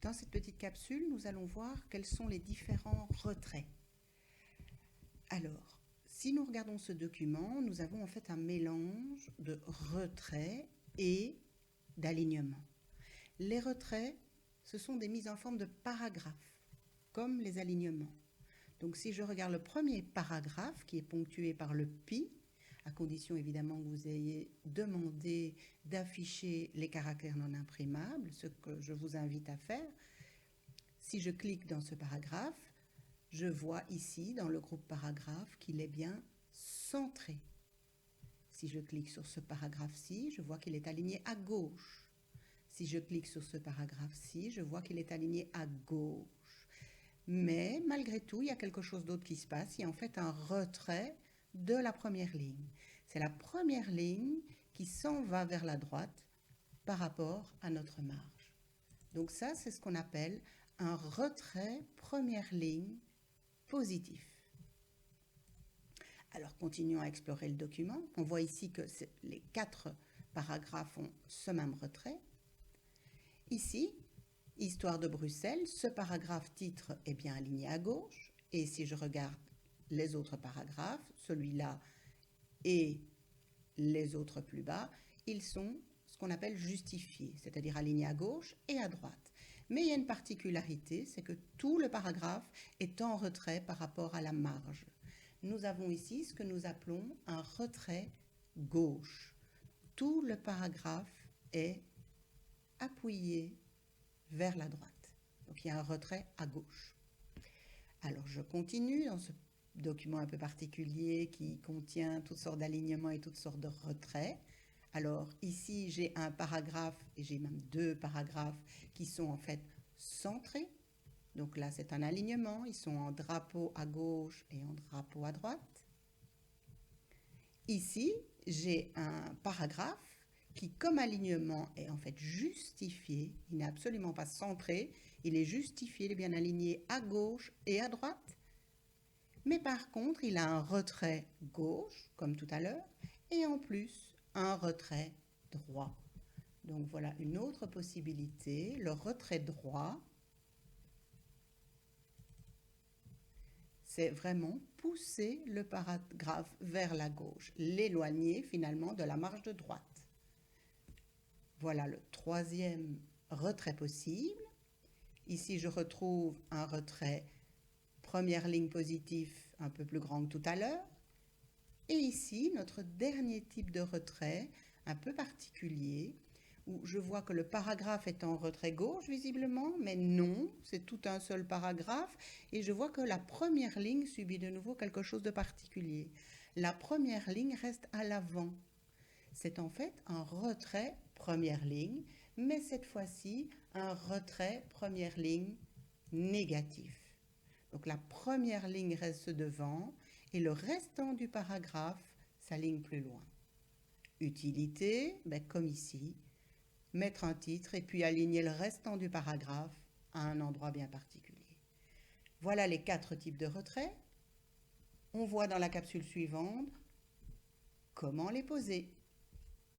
Dans cette petite capsule, nous allons voir quels sont les différents retraits. Alors, si nous regardons ce document, nous avons en fait un mélange de retraits et d'alignement. Les retraits, ce sont des mises en forme de paragraphes, comme les alignements. Donc si je regarde le premier paragraphe qui est ponctué par le pi, à condition évidemment que vous ayez demandé d'afficher les caractères non imprimables, ce que je vous invite à faire. Si je clique dans ce paragraphe, je vois ici dans le groupe paragraphe qu'il est bien centré. Si je clique sur ce paragraphe-ci, je vois qu'il est aligné à gauche. Si je clique sur ce paragraphe-ci, je vois qu'il est aligné à gauche. Mais malgré tout, il y a quelque chose d'autre qui se passe. Il y a en fait un retrait de la première ligne. C'est la première ligne qui s'en va vers la droite par rapport à notre marge. Donc ça, c'est ce qu'on appelle un retrait première ligne positif. Alors continuons à explorer le document. On voit ici que les 4 paragraphes ont ce même retrait. Ici, Histoire de Bruxelles, ce paragraphe titre est bien aligné à gauche. Et si je regarde les autres paragraphes, celui-là et les autres plus bas, ils sont ce qu'on appelle justifiés, c'est-à-dire alignés à gauche et à droite. Mais il y a une particularité, c'est que tout le paragraphe est en retrait par rapport à la marge. Nous avons ici ce que nous appelons un retrait gauche. Tout le paragraphe est appuyé vers la droite. Donc il y a un retrait à gauche. Alors je continue dans ce document un peu particulier qui contient toutes sortes d'alignements et toutes sortes de retraits. Alors ici j'ai un paragraphe et j'ai même 2 paragraphes qui sont en fait centrés. Donc là c'est un alignement, ils sont en drapeau à gauche et en drapeau à droite. Ici j'ai un paragraphe qui, comme alignement, est en fait justifié. Il n'est absolument pas centré, il est justifié, il est bien aligné à gauche et à droite. Mais par contre, il a un retrait gauche, comme tout à l'heure, et en plus, un retrait droit. Donc voilà une autre possibilité, le retrait droit, c'est vraiment pousser le paragraphe vers la gauche, l'éloigner finalement de la marge de droite. Voilà le troisième retrait possible. Ici, je retrouve un retrait première ligne positive un peu plus grand que tout à l'heure. Et ici, notre dernier type de retrait un peu particulier, où je vois que le paragraphe est en retrait gauche visiblement, mais non, c'est tout un seul paragraphe. Et je vois que la première ligne subit de nouveau quelque chose de particulier. La première ligne reste à l'avant. C'est en fait un retrait première ligne, mais cette fois-ci un retrait première ligne négatif. Donc la première ligne reste devant et le restant du paragraphe s'aligne plus loin. Utilité, comme ici, mettre un titre et puis aligner le restant du paragraphe à un endroit bien particulier. Voilà les 4 types de retraits. On voit dans la capsule suivante comment les poser.